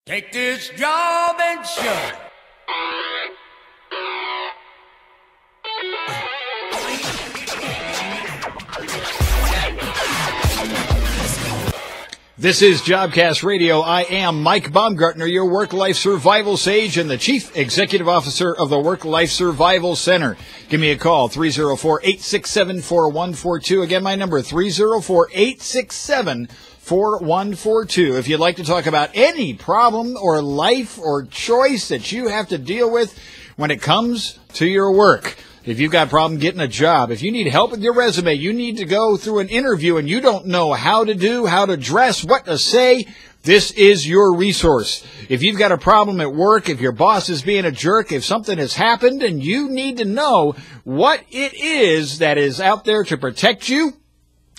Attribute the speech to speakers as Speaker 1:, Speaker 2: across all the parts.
Speaker 1: Take this job and shove it.
Speaker 2: This is Jobcast Radio. I am Mike Baumgartner, your Work-Life Survival Sage and the Chief Executive Officer of the Work-Life Survival Center. Give me a call, 304-867-4142. Again, my number, 304-867-4142. If you'd like to talk about any problem or life or choice that you have to deal with when it comes to your work. If you've got a problem getting a job, if you need help with your resume, you need to go through an interview and you don't know how to do, how to dress, what to say, this is your resource. If you've got a problem at work, if your boss is being a jerk, if something has happened and you need to know what it is that is out there to protect you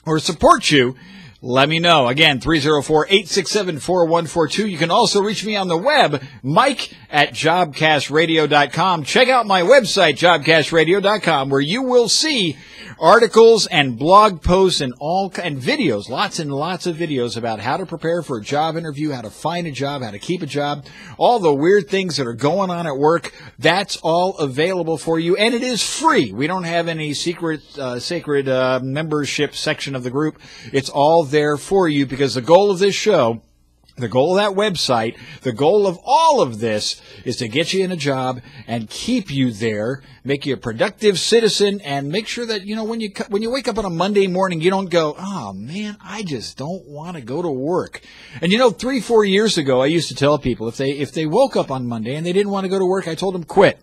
Speaker 2: or support you, let me know. Again, 304-867-4142. You can also reach me on the web, mike@jobcastradio.com. Check out my website, jobcastradio.com, where you will see articles and blog posts and videos, lots and lots of videos about how to prepare for a job interview, how to find a job, how to keep a job, all the weird things that are going on at work. That's all available for you, and it is free. We don't have any sacred membership section of the group. It's all there for you because the goal of this show, the goal of that website, the goal of all of this is to get you in a job and keep you there, make you a productive citizen, and make sure that, you know, when you wake up on a Monday morning, you don't go, oh, man, I just don't want to go to work. And, you know, 3-4 years ago, I used to tell people if they woke up on Monday and they didn't want to go to work, I told them quit.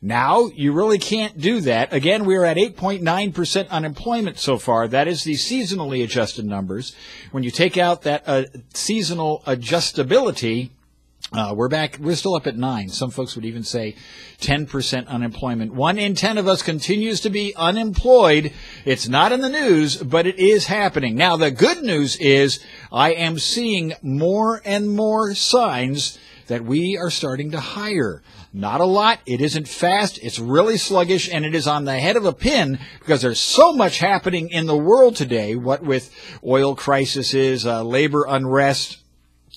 Speaker 2: Now, you really can't do that. Again, we are at 8.9% unemployment so far. That is the seasonally adjusted numbers. When you take out that seasonal adjustability, we're still up at 9. Some folks would even say 10% unemployment. 1 in 10 of us continues to be unemployed. It's not in the news, but it is happening. Now, the good news is I am seeing more and more signs that we are starting to hire. Not a lot. It isn't fast. It's really sluggish, and it is on the head of a pin because there's so much happening in the world today, what with oil crises, labor unrest.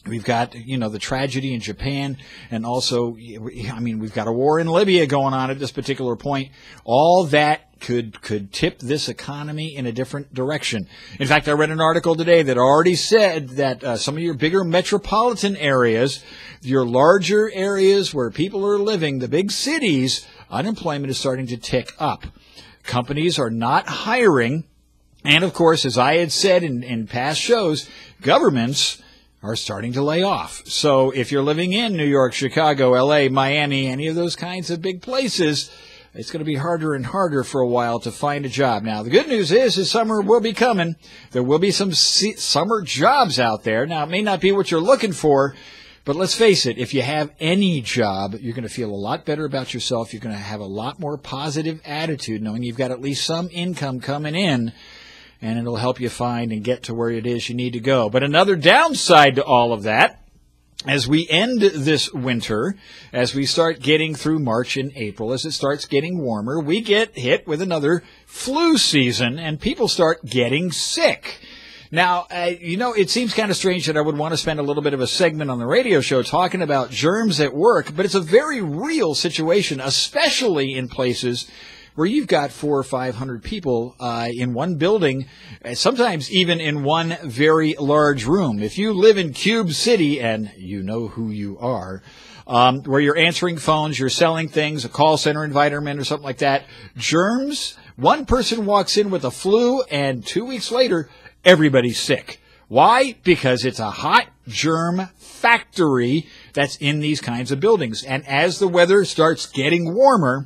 Speaker 2: We've got, you know, the tragedy in Japan, and also, I mean, we've got a war in Libya going on at this particular point. All that could tip this economy in a different direction. In fact, I read an article today that already said that some of your bigger metropolitan areas, your larger areas where people are living, the big cities, unemployment is starting to tick up. Companies are not hiring. And, of course, as I had said in past shows, governments are starting to lay off. So if you're living in New York, Chicago, L.A., Miami, any of those kinds of big places, it's going to be harder and harder for a while to find a job. Now, the good news is summer will be coming. There will be some summer jobs out there. Now, it may not be what you're looking for, but let's face it, if you have any job, you're going to feel a lot better about yourself. You're going to have a lot more positive attitude knowing you've got at least some income coming in, and it'll help you find and get to where it is you need to go. But another downside to all of that, as we end this winter, as we start getting through March and April, as it starts getting warmer, we get hit with another flu season, and people start getting sick. Now, you know, it seems kind of strange that I would want to spend a little bit of a segment on the radio show talking about germs at work, but it's a very real situation, especially in places where you've got 400 or 500 people in one building, sometimes even in one very large room. If you live in Cube City, and you know who you are, where you're answering phones, you're selling things, a call center environment or something like that, germs, one person walks in with a flu, and 2 weeks later, everybody's sick. Why? Because it's a hot germ factory that's in these kinds of buildings. And as the weather starts getting warmer,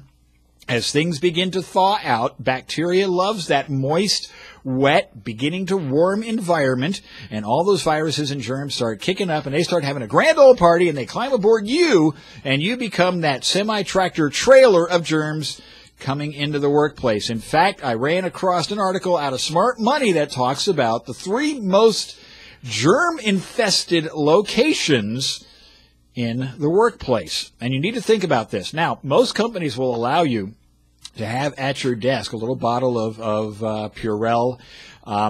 Speaker 2: as things begin to thaw out, bacteria loves that moist, wet, beginning to warm environment, and all those viruses and germs start kicking up, and they start having a grand old party, and they climb aboard you, and you become that semi-tractor trailer of germs coming into the workplace. In fact, I ran across an article out of Smart Money that talks about the 3 most germ-infested locations in the workplace. And you need to think about this. Now, most companies will allow you to have at your desk a little bottle of Purell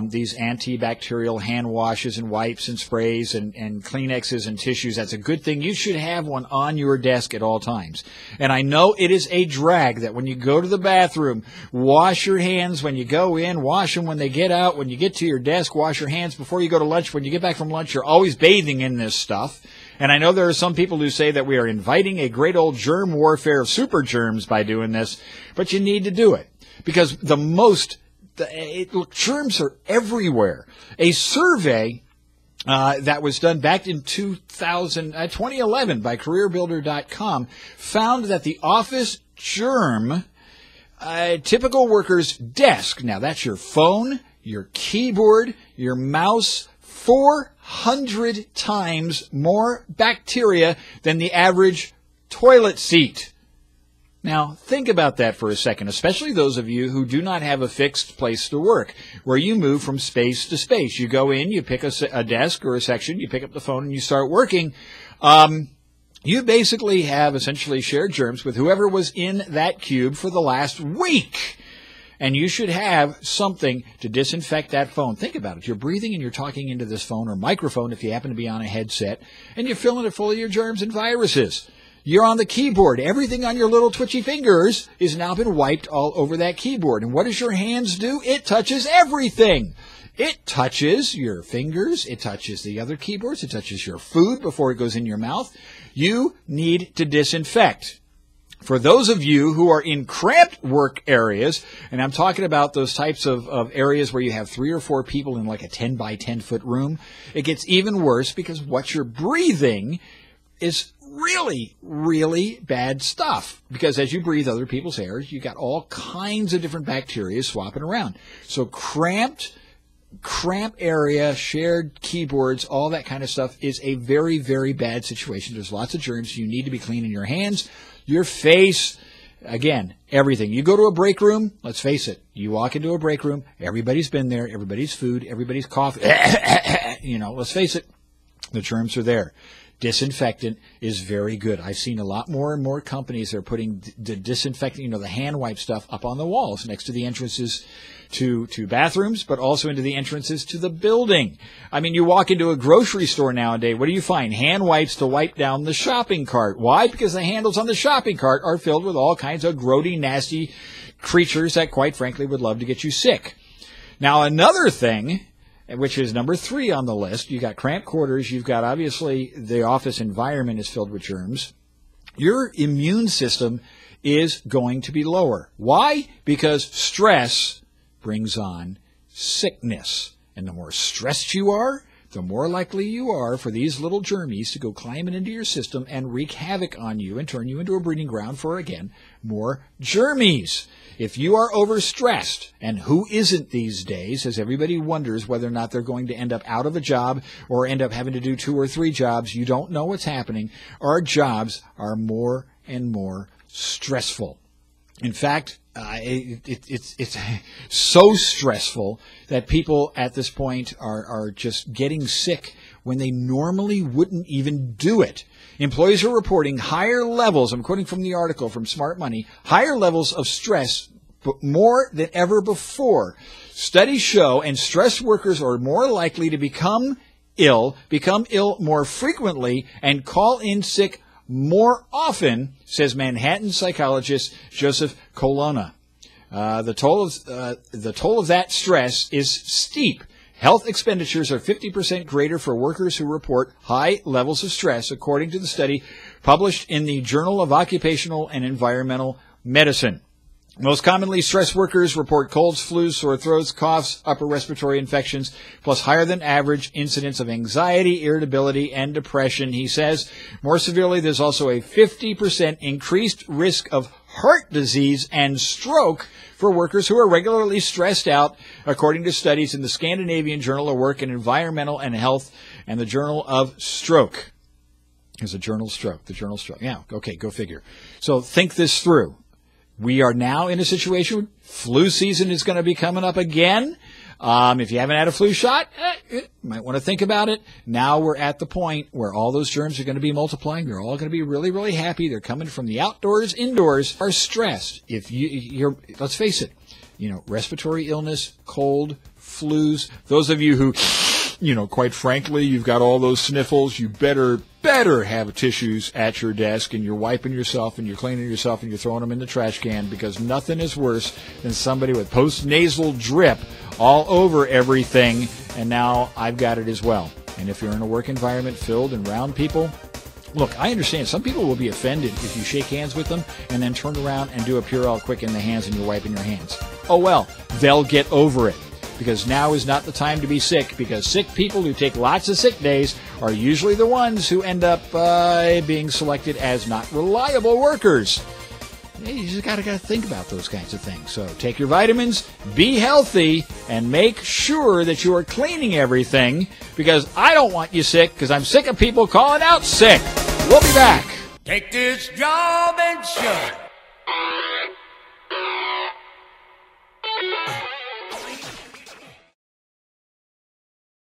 Speaker 2: these antibacterial hand washes and wipes and sprays and Kleenexes and tissues. That's a good thing. You should have one on your desk at all times. And I know it is a drag that when you go to the bathroom, wash your hands when you go in, wash them when they get out. When you get to your desk, wash your hands before you go to lunch. When you get back from lunch, you're always bathing in this stuff. And I know there are some people who say that we are inviting a great old germ warfare of super germs by doing this, but you need to do it because germs are everywhere. A survey that was done back in 2011 by CareerBuilder.com found that the office germ, typical worker's desk, now that's your phone, your keyboard, your mouse, 400 times more bacteria than the average toilet seat. Now, think about that for a second, especially those of you who do not have a fixed place to work, where you move from space to space. You go in, you pick a desk or a section, you pick up the phone, and you start working. You basically have essentially shared germs with whoever was in that cube for the last week. And you should have something to disinfect that phone. Think about it. You're breathing and you're talking into this phone or microphone if you happen to be on a headset, and you're filling it full of your germs and viruses. You're on the keyboard. Everything on your little twitchy fingers is now been wiped all over that keyboard. And what does your hands do? It touches everything. It touches your fingers. It touches the other keyboards. It touches your food before it goes in your mouth. You need to disinfect. For those of you who are in cramped work areas, and I'm talking about those types of areas where you have 3 or 4 people in like a 10 by 10 foot room, it gets even worse because what you're breathing is really, really bad stuff. Because as you breathe other people's air, you got all kinds of different bacteria swapping around. So cramped area, shared keyboards, all that kind of stuff is a very, very bad situation. There's lots of germs. You need to be cleaning your hands, your face, again, everything. You go to a break room, let's face it, you walk into a break room, everybody's been there, everybody's food, everybody's coffee, let's face it, the germs are there. Disinfectant is very good. I've seen a lot more and more companies that are putting the disinfectant, the hand wipe stuff up on the walls next to the entrances to bathrooms, but also into the entrances to the building. I mean, you walk into a grocery store nowadays, what do you find? Hand wipes to wipe down the shopping cart. Why? Because the handles on the shopping cart are filled with all kinds of grody, nasty creatures that, quite frankly, would love to get you sick. Now, another thing, which is number 3 on the list. You've got cramped quarters. You've got, obviously, the office environment is filled with germs. Your immune system is going to be lower. Why? Because stress brings on sickness. And the more stressed you are, the more likely you are for these little germies to go climbing into your system and wreak havoc on you and turn you into a breeding ground for, again, more germies. If you are overstressed, and who isn't these days, as everybody wonders whether or not they're going to end up out of a job or end up having to do 2 or 3 jobs, you don't know what's happening. Our jobs are more and more stressful. In fact, it's so stressful that people at this point are just getting sick when they normally wouldn't even do it. Employees are reporting higher levels, I'm quoting from the article from Smart Money, higher levels of stress more than ever before. Studies show, and stressed workers are more likely to become ill more frequently, and call in sick more often, says Manhattan psychologist Joseph Colonna. The toll of that stress is steep. Health expenditures are 50% greater for workers who report high levels of stress, according to the study published in the Journal of Occupational and Environmental Medicine. Most commonly, stressed workers report colds, flus, sore throats, coughs, upper respiratory infections, plus higher than average incidence of anxiety, irritability, and depression. He says, more severely, there's also a 50% increased risk of heart disease and stroke for workers who are regularly stressed out, according to studies in the Scandinavian Journal of Work and Environmental and Health and the Journal of Stroke. There's a journal stroke, the journal stroke. Yeah, okay, go figure. So think this through. We are now in a situation, flu season is going to be coming up again. If you haven't had a flu shot, you might want to think about it. Now we're at the point where all those germs are going to be multiplying. They're all going to be really, really happy. They're coming from the outdoors, indoors, are stressed. Let's face it, respiratory illness, cold, flus. Those of you who, quite frankly, you've got all those sniffles, you better have tissues at your desk, and you're wiping yourself and you're cleaning yourself and you're throwing them in the trash can, because nothing is worse than somebody with post-nasal drip all over everything, and now I've got it as well. And if you're in a work environment filled and around people, look, I understand some people will be offended if you shake hands with them and then turn around and do a Purell quick in the hands and you're wiping your hands. Oh well, they'll get over it. Because now is not the time to be sick, because sick people who take lots of sick days are usually the ones who end up being selected as not reliable workers. You just got to think about those kinds of things. So take your vitamins, be healthy, and make sure that you are cleaning everything, because I don't want you sick, because I'm sick of people calling out sick. We'll be back.
Speaker 1: Take this job and shut it.